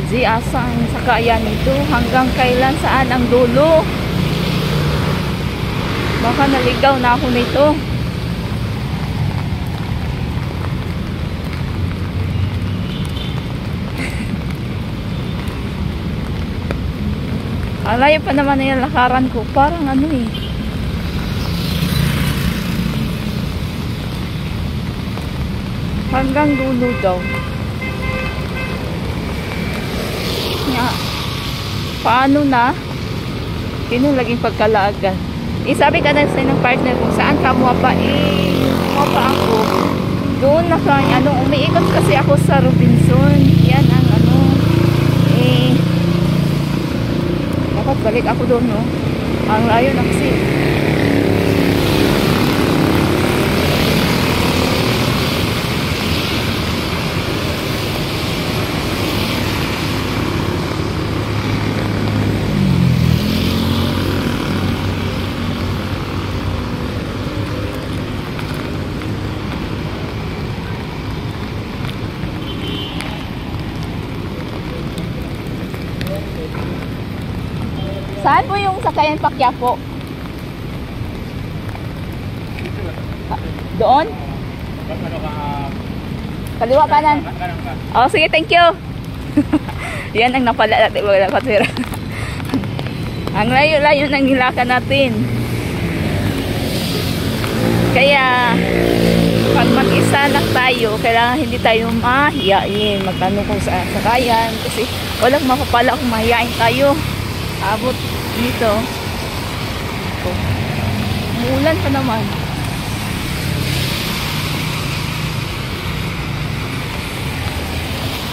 G, asa ang sakayan nito? Hanggang kailan? Saan ang dulo? Baka naligaw na ako nito. Alayo pa naman na yung lakaran ko. Parang ano eh. Hanggang dulo daw. Nga. Paano na? Yun yung laging pagkalaagan. Sabi ka na sa ng partner kung saan ka muwapa. Muwapa ako. Doon na sa ano, umiikot kasi ako sa Robinson. Yan ang ano. Dapat balik ako doon, no? Ang layo na kasi. Saan po yung sakayan Pakyapo? Doon? Kaliwa kanan? Oh, sige, thank you. Yan ang napala natin. Ang layo-layo ng nilakan natin. Kaya, pag mag-isa lang tayo, kailangan hindi tayo mahiyain. Magtanong kung saan sakayan. Kasi walang mapapala kung mahiyain tayo. Abot dito. Umuulan pa naman.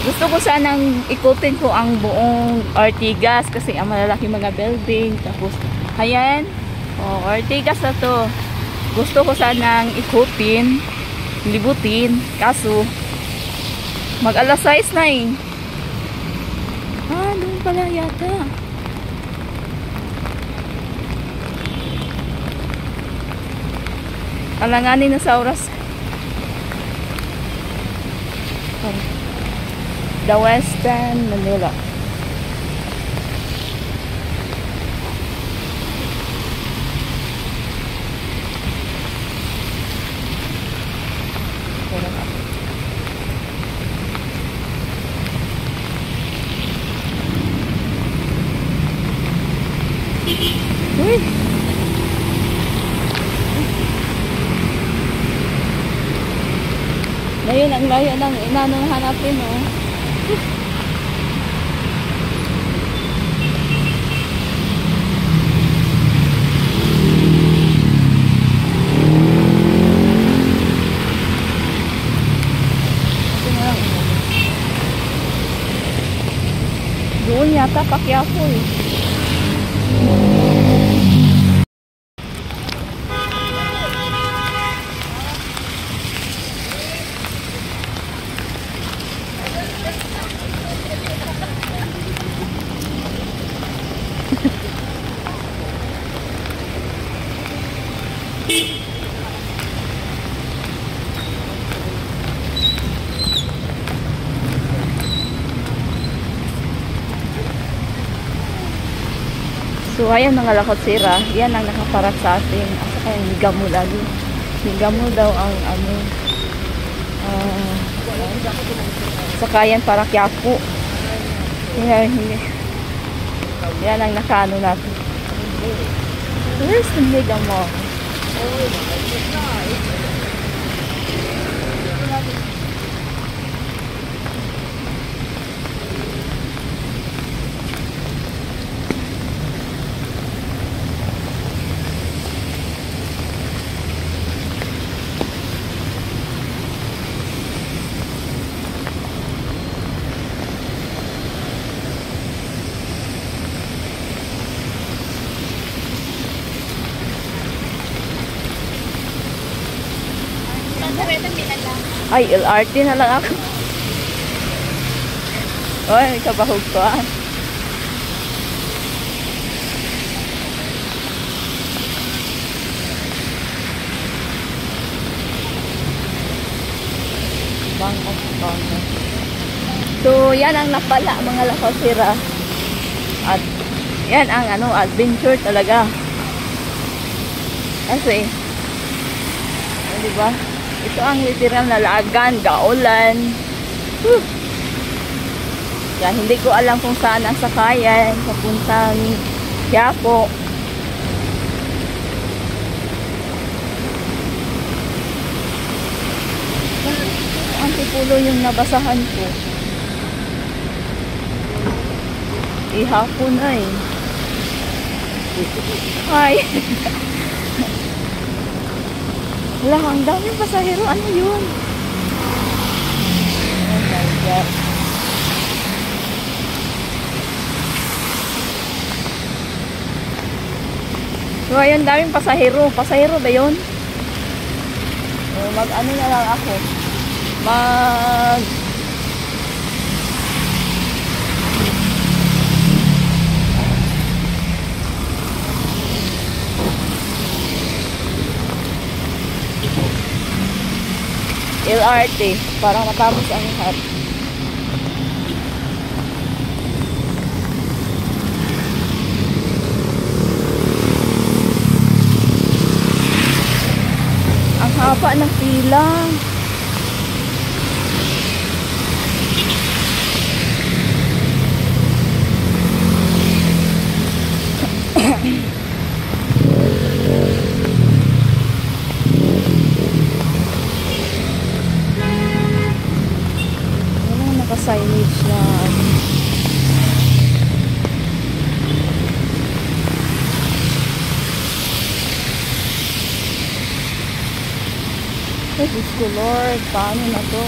Gusto ko sanang ikutin ko ang buong Ortigas kasi ang malalaki mga building. Tapos, ayan. Oh, Ortigas na to. Gusto ko sanang ikutin, libutin. Kaso, mag-alas 6 na eh. Doon pala yata. Alanganin na sa oras. The Western Manila. Uy! Ngayon ang layo ng inanong hanapin, oh. Doon yata Pakyapo eh. So ayan mga lakotsira, yan ang nakaparat sa atin. Asa kaya higa mo lagi. Higa mo daw ang ano, sakayan para Quiapo. Yan ang nakaano natin. Where's the Mega Mall? Ay, LRT na lang ako. Oy, may kabahog ko ah. Bangkok. So, yan ang napala mga lakosera. At yan ang adventure talaga. Kasi, diba? Ito ang literal na lagan, gaulan. Kaya hindi ko alam kung saan ang sakayan, papuntang Quiapo. Ang tipulo yung nabasahan ko. Ihapon ay. Ay. Wala, ang daming pasahero. Ano yun? Oh my God. So, ayun, daming pasahero. Pasahero ba yun? So, mag-ano na lang ako. LRT para matapos ang lahat. Ang haba ng pila. Signage na oh, Diyos ko Lord, paano na to?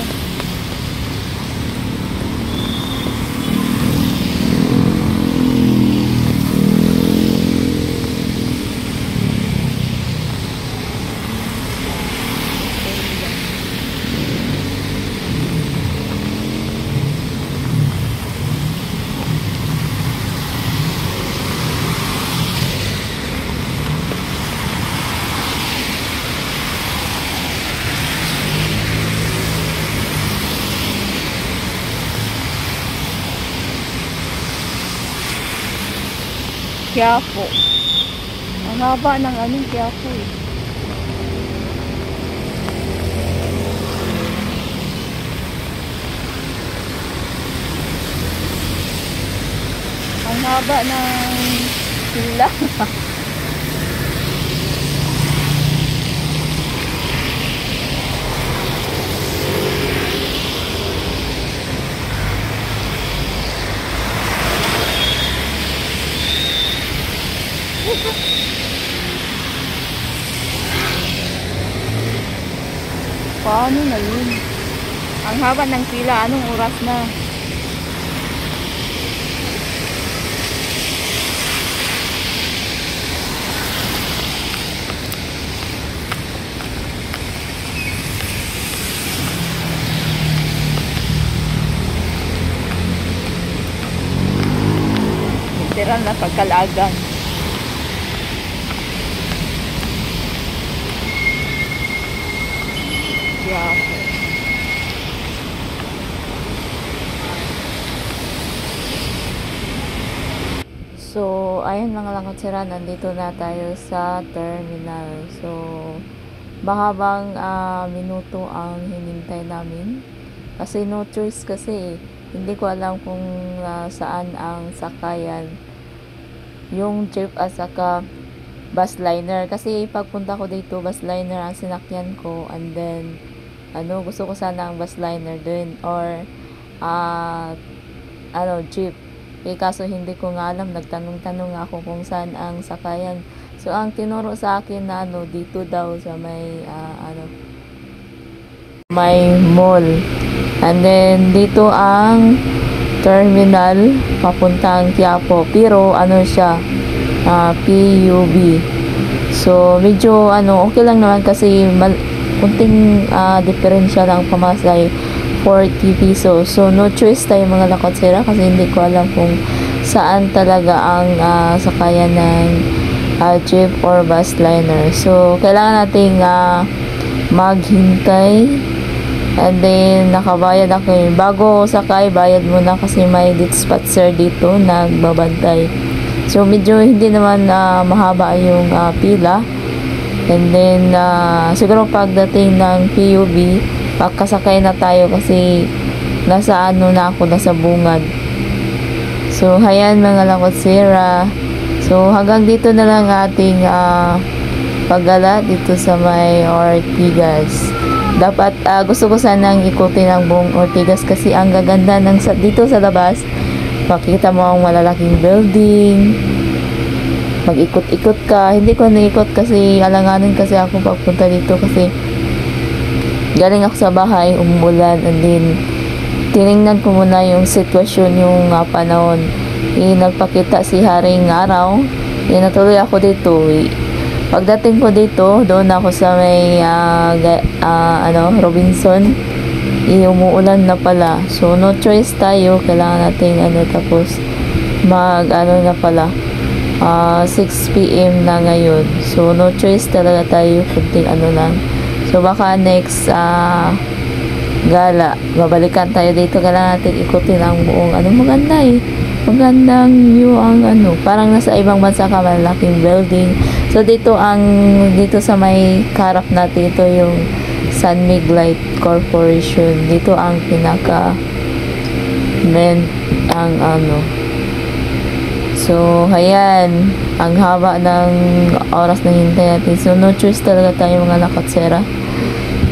Quiapo. Ang haba ng Quiapo eh. Ang haba ng pila. Paano na yun? Ang haba ng pila, anong oras na? Literal na pagkalagan. Yeah. So, ayun mga lakosera, nandito na tayo sa terminal. So, mahabang minuto ang hinintay namin. Kasi no choice kasi. Hindi ko alam kung saan ang sakayan. Yung jeep at saka bus liner. Kasi pagpunta ko dito, bus liner ang sinakyan ko. And then, gusto ko sana ang bus liner din. Or, jeep. Kaso hindi ko nga alam, nagtanong-tanong ako kung saan ang sakayan. So, ang tinuro sa akin na dito daw sa may mall. And then, dito ang terminal, papuntang Quiapo. Pero, siya, PUB. So, medyo, okay lang naman kasi, kunting diferensya lang pamasay. 40 pesos. So, no choice tayo mga lakosera kasi hindi ko alam kung saan talaga ang sakayan ng jeep or bus liner. So, kailangan nating maghintay And then, nakabayad ako bago sakay, bayad muna kasi may dispatcher dito, nagbabantay. So, medyo hindi naman mahaba yung pila. And then, siguro pagdating ng PUB, pagkasakay na tayo kasi nasa nasa bungad. So, hayan mga lakotsera. So, hanggang dito na lang ating paggala dito sa may Ortigas. Dapat gusto ko sanang ikutin ang buong Ortigas kasi ang gaganda dito sa labas. Makita mo ang malalaking building. Mag-ikot-ikot ka. Hindi ko naikot kasi alanganin kasi ako pagpunta dito kasi galing ako sa bahay, umulan, and then tiningnan ko muna yung sitwasyon, yung panahon. Nagpakita si Haring Araw. Natuloy ako dito. Pagdating ko dito, doon ako sa may Robinson. Umuulan na pala. So, no choice tayo. Kailangan natin tapos na pala. 6 PM na ngayon. So, no choice talaga tayo. Kunting lang. So, baka next gala, babalikan tayo dito. Kailangan natin ikutin ang buong maganda magandang view ang parang nasa ibang bansa ka, malaking building. So dito sa may karap natin, ito yung San Mig Light Corporation. Dito ang pinaka main so ayan, ang haba ng oras na hintay natin. So no choice talaga tayo mga lakotsera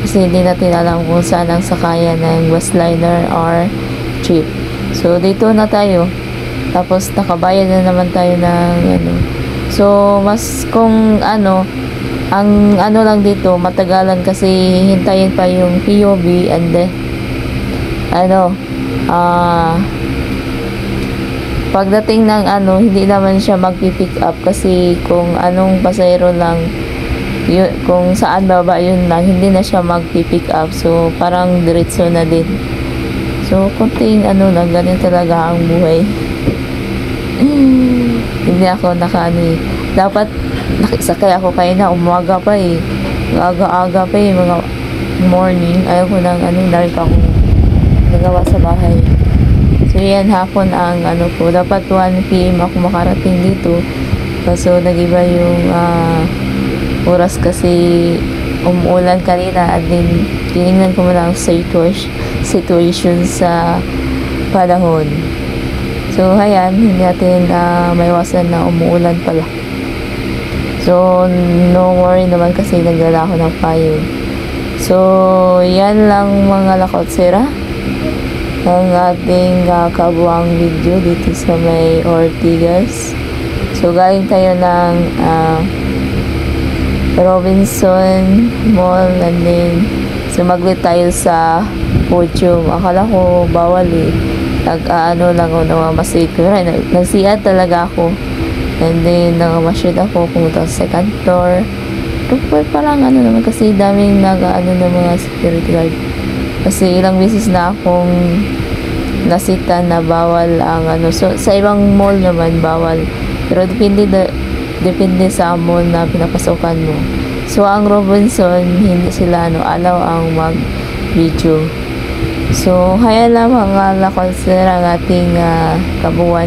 kasi hindi natin alam kung saan ang sakayan ng Westliner or jeep. So dito na tayo. Tapos nakabayad na naman tayo ng So mas kung ang lang dito, matagalan kasi hintayin pa yung POV and pagdating ng hindi naman siya magpi-pick up kasi kung anong pasahero lang yun, kung saan baba yun lang, hindi na siya magpi-pick up. So parang diretso na din. So kunting lang, ganyan talaga ang buhay. Hindi ako dapat nakisakay ako kayo na umaga pa aga-aga pa mga morning. Ayaw ko ng dami pa akong nagawa sa bahay. So yan, hapon ang ko, dapat 1 PM ako makarating dito, kaso nagiba yung oras kasi umuulan kanina. At din tinignan ko muna ang situation sa panahon. So, ayan, hindi natin maiwasan na umuulan pala. So, no worry naman kasi nagdala ako ng payong. So, yan lang mga lakotsera. Ang ating kabuang video dito sa may Ortigas. So, galing tayo ng Robinson Mall and then sumaglit tayo sa Podium. Akala ko bawal lang ako, namamasid ko. Nagsiad talaga ako. And then, namamasid ako, pumunta sa second floor. Pero parang naman kasi daming ng mga security guard. Kasi ilang beses na akong nasita na bawal ang So, sa ibang mall naman, bawal. Pero depende sa mall na pinapasokan mo. So, ang Robinson, hindi sila allow ang mag-video. So, haya lang mga lakotsera ang ating kabuuan.